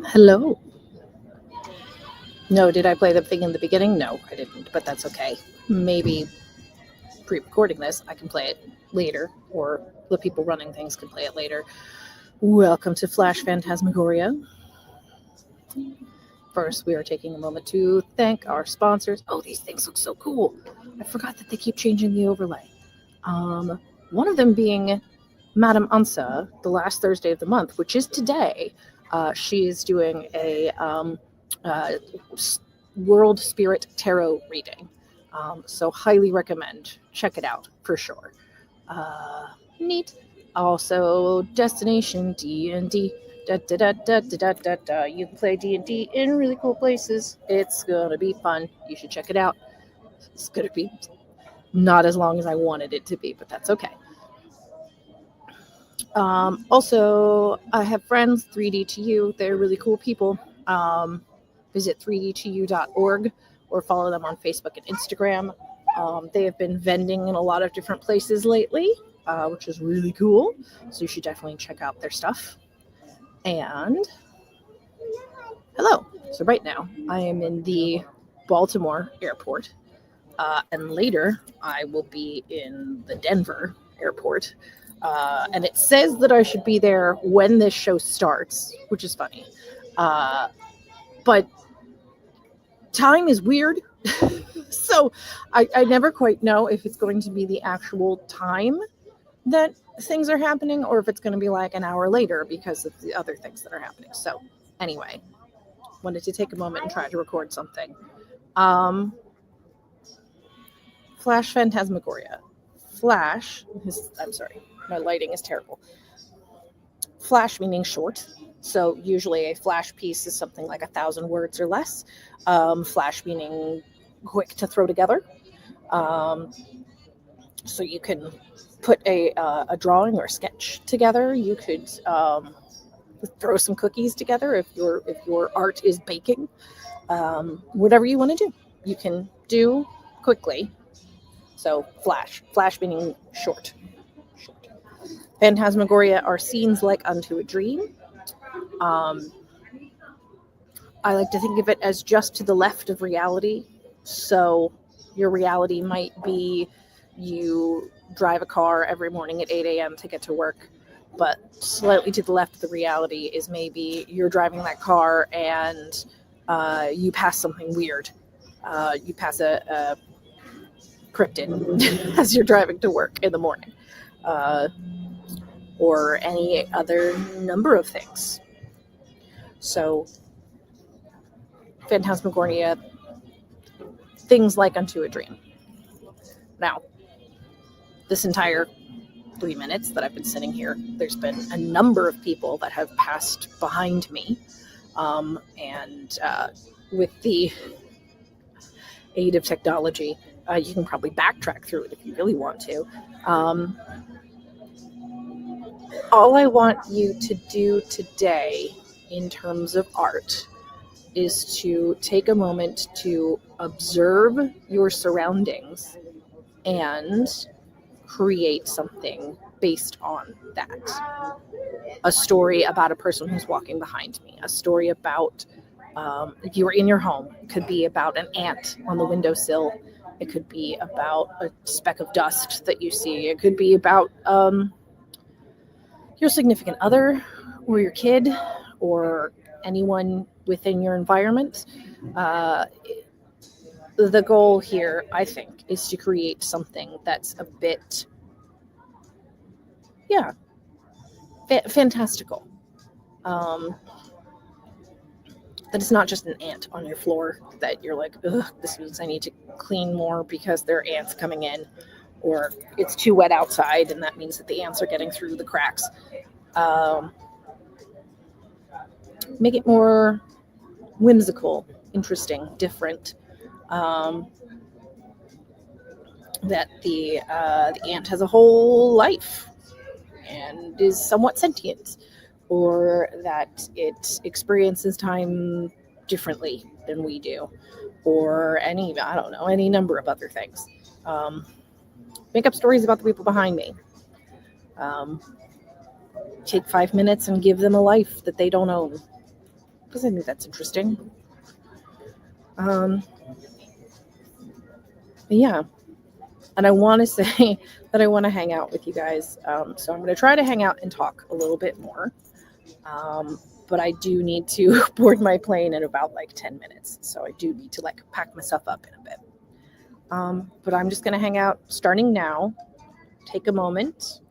Hello. No, did I play the thing in the beginning? No, I didn't, but that's okay. Maybe pre-recording this, I can play it later, or the people running things can play it later. Welcome to Flash Phantasmagoria. First, we are taking a moment to thank our sponsors. Oh, these things look so cool. I forgot that they keep changing the overlay. One of them being Madame Ansa, the last Thursday of the month, which is today. She is doing a uh, World Spirit Tarot reading. So highly recommend. Check it out for sure. Neat. Also, Destination D&D. Da, da, da, da, da, da, da, da. You can play D&D in really cool places. It's gonna be fun. You should check it out. It's gonna be not as long as I wanted it to be, but that's okay. Also, I have friends, 3D2U. They're really cool people. Visit 3D2U.org or follow them on Facebook and Instagram. They have been vending in a lot of different places lately, which is really cool. So you should definitely check out their stuff. And hello. So right now I am in the Baltimore airport. And later I will be in the Denver airport. And it says that I should be there when this show starts, which is funny. But time is weird. So I never quite know if it's going to be the actual time that things are happening or if it's going to be like an hour later because of the other things that are happening. So anyway, wanted to take a moment and try to record something. Flash Phantasmagoria. I'm sorry, my lighting is terrible. Flash meaning short. So usually a flash piece is something like 1,000 words or less. Flash meaning quick to throw together. So you can put a drawing or a sketch together. You could throw some cookies together if your art is baking. Whatever you want to do, you can do quickly. So flash meaning short. Phantasmagoria are scenes like unto a dream. I like to think of it as just to the left of reality. So your reality might be you drive a car every morning at 8 a.m. to get to work, but slightly to the left of the reality is maybe you're driving that car and you pass something weird. You pass a cryptid as you're driving to work in the morning, or any other number of things. So Phantasmagoria, things like unto a dream. Now, this entire 3 minutes that I've been sitting here, there's been a number of people that have passed behind me. And with the aid of technology, you can probably backtrack through it if you really want to. All I want you to do today in terms of art is to take a moment to observe your surroundings and create something based on that. A story about a person who's walking behind me, a story about if you were in your home, it could be about an ant on the windowsill, it could be about a speck of dust that you see, it could be about your significant other or your kid or anyone within your environment. The goal here, I think, is to create something that's a bit, fantastical. That it's not just an ant on your floor that you're like, ugh, this means I need to clean more because there are ants coming in, or it's too wet outside and that means that the ants are getting through the cracks. Make it more whimsical, interesting, different. That the ant has a whole life and is somewhat sentient, or that it experiences time differently than we do, or any number of other things. Make up stories about the people behind me. Take 5 minutes and give them a life that they don't own. because I think that's interesting. Yeah. And I want to say that I want to hang out with you guys. So I'm going to try to hang out and talk a little bit more. But I do need to board my plane in about like 10 minutes. So I do need to like pack myself up in a bit. But I'm just going to hang out starting now. Take a moment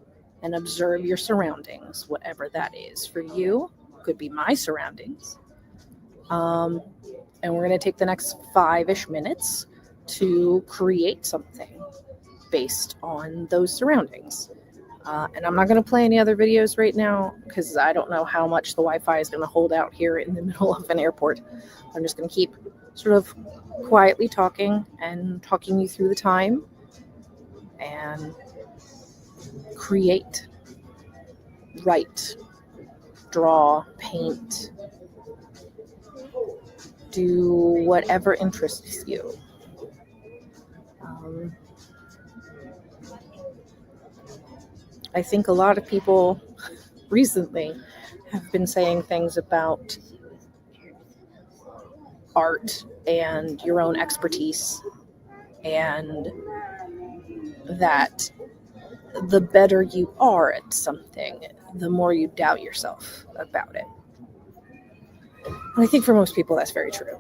and observe your surroundings, whatever that is for you. Could be my surroundings. And we're going to take the next 5-ish minutes to create something based on those surroundings. And I'm not going to play any other videos right now because I don't know how much the Wi-Fi is going to hold out here in the middle of an airport. I'm just going to keep sort of quietly talking and talking you through the time and create, write, draw, paint, do whatever interests you. I think a lot of people recently have been saying things about art and your own expertise, and that the better you are at something, the more you doubt yourself about it. And I think for most people that's very true.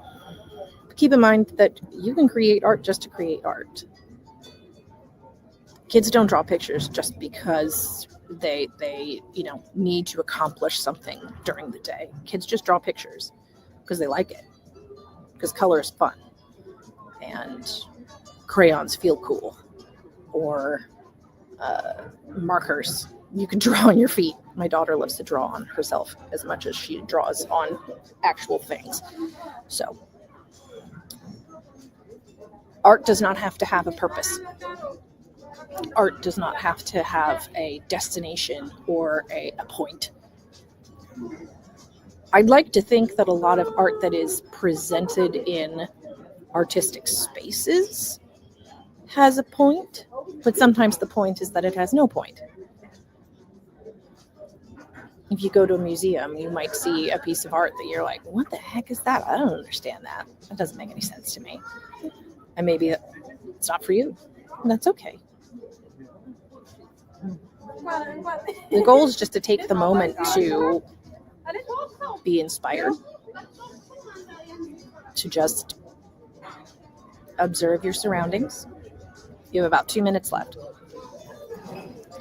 But keep in mind that you can create art just to create art. Kids don't draw pictures just because they need to accomplish something during the day. Kids just draw pictures because they like it, because color is fun and crayons feel cool, or markers you can draw on your feet. My daughter loves to draw on herself as much as she draws on actual things. So art does not have to have a purpose. Art does not have to have a destination or a point. I'd like to think that a lot of art that is presented in artistic spaces has a point, but sometimes the point is that it has no point. If you go to a museum, you might see a piece of art that you're like, what the heck is that? I don't understand that. That doesn't make any sense to me. And maybe it's not for you. And that's okay. The goal is just to take the moment to be inspired, to just observe your surroundings. You have about 2 minutes left.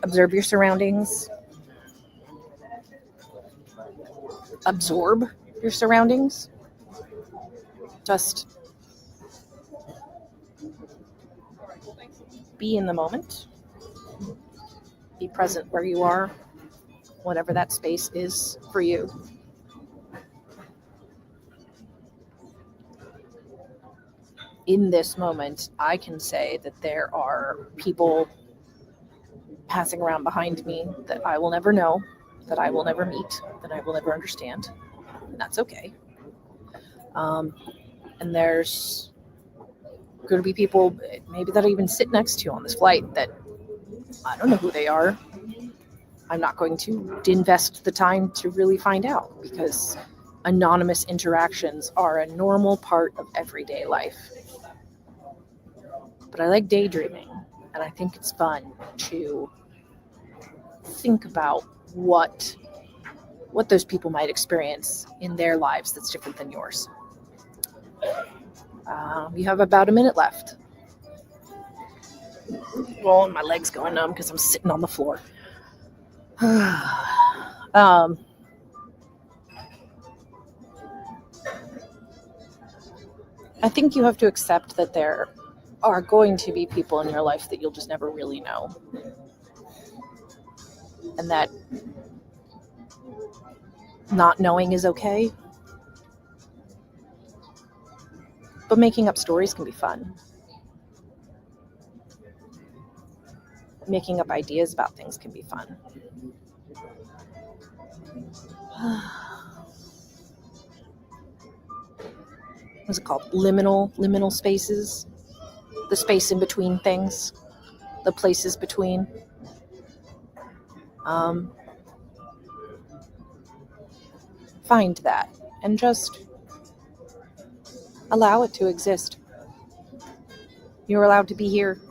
Observe your surroundings. Absorb your surroundings. Just be in the moment. Be present where you are, whatever that space is for you. In this moment, I can say that there are people passing around behind me that I will never know, that I will never meet, that I will never understand. And that's okay. And there's going to be people maybe that I even sit next to on this flight that I don't know who they are. I'm not going to invest the time to really find out, because anonymous interactions are a normal part of everyday life. But I like daydreaming, and I think it's fun to think about what those people might experience in their lives that's different than yours. You have about a minute left. Well, my leg's going numb because I'm sitting on the floor. I think you have to accept that there are going to be people in your life that you'll just never really know. And that not knowing is okay. But making up stories can be fun. Making up ideas about things can be fun. What's it called? Liminal spaces. The space in between things. The places between. Find that. and just allow it to exist. You're allowed to be here.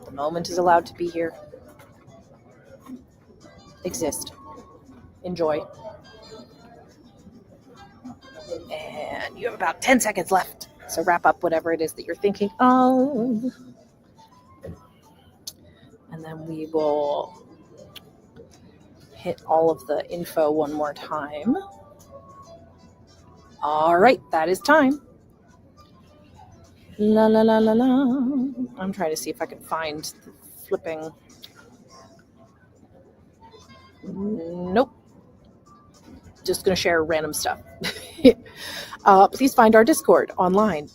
The moment is allowed to be here. Exist. Enjoy. And you have about 10 seconds left. So wrap up whatever it is that you're thinking of. And then we will hit all of the info one more time. All right, that is time. La la la la la. I'm trying to see if I can find the flipping. Nope. Just going to share random stuff. Please find our Discord online.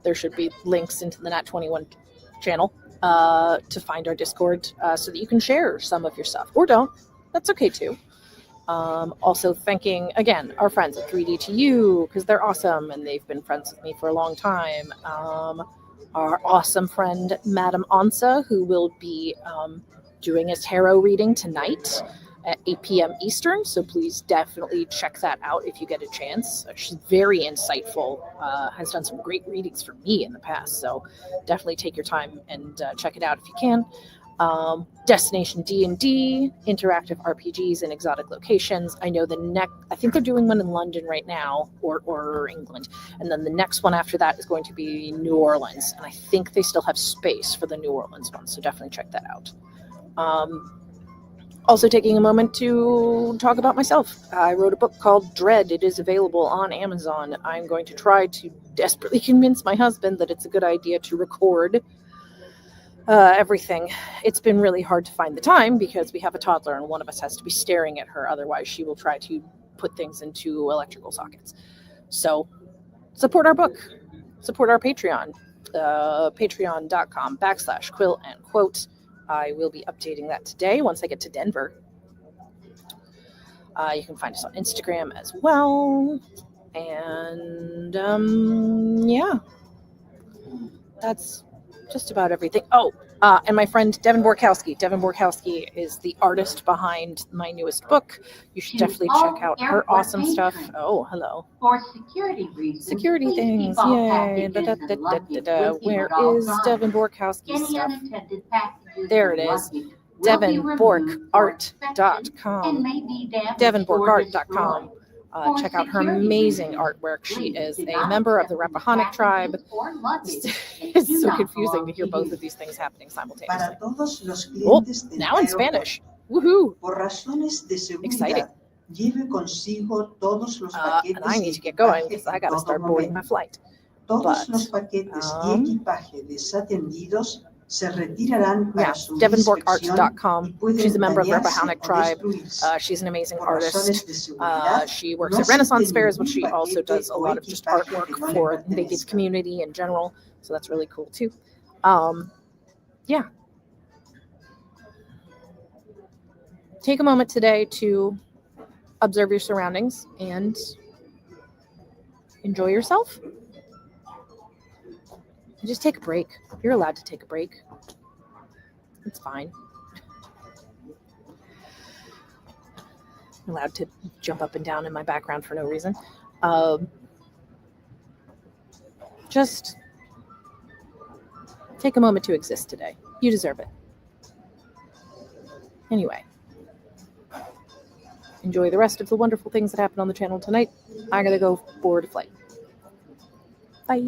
There should be links into the Nat21 channel to find our Discord so that you can share some of your stuff. Or don't. That's okay too. Also thanking, again, our friends at 3D2U, because they're awesome and they've been friends with me for a long time. Our awesome friend, Madam Ansa, who will be doing a tarot reading tonight at 8 p.m. Eastern, so please definitely check that out if you get a chance. She's very insightful, has done some great readings for me in the past, so definitely take your time and check it out if you can. Destination D&D, interactive RPGs in exotic locations. I know I think they're doing one in London right now, or England, and then the next one after that is going to be New Orleans, and I think they still have space for the New Orleans one, so definitely check that out. Also taking a moment to talk about myself. I wrote a book called Dread. It is available on Amazon. I'm going to try to desperately convince my husband that it's a good idea to record everything. It's been really hard to find the time because we have a toddler and one of us has to be staring at her. Otherwise, she will try to put things into electrical sockets. So support our book. Support our Patreon. Patreon.com/quill&quote. I will be updating that today once I get to Denver. You can find us on Instagram as well. And yeah, that's just about everything. Oh, and my friend Devin Borkowski. Devin Borkowski is the artist behind my newest book. You should definitely check out her awesome stuff. Oh, hello. For security reasons, security things. Yay. Where is Devin Borkowski's stuff? There it is. DevinBorkArt.com. DevinBorkArt.com. Check out her amazing artwork. She is a member of the Rappahannock tribe. It's so confusing to hear both of these things happening simultaneously. Oh, now in Spanish. Woohoo! Exciting. And I need to get going because I got to start boarding my flight. But, DevinBorkArt.com. She's a member of the Rappahannock tribe. She's an amazing artist. She works at Renaissance fairs, but she also does a lot of just artwork for the Native community in general. So that's really cool too. Yeah. Take a moment today to observe your surroundings and enjoy yourself. Just take a break. You're allowed to take a break. It's fine. I'm allowed to jump up and down in my background for no reason. Just take a moment to exist today. You deserve it. Anyway, enjoy the rest of the wonderful things that happened on the channel tonight. I gotta go board a flight. Bye.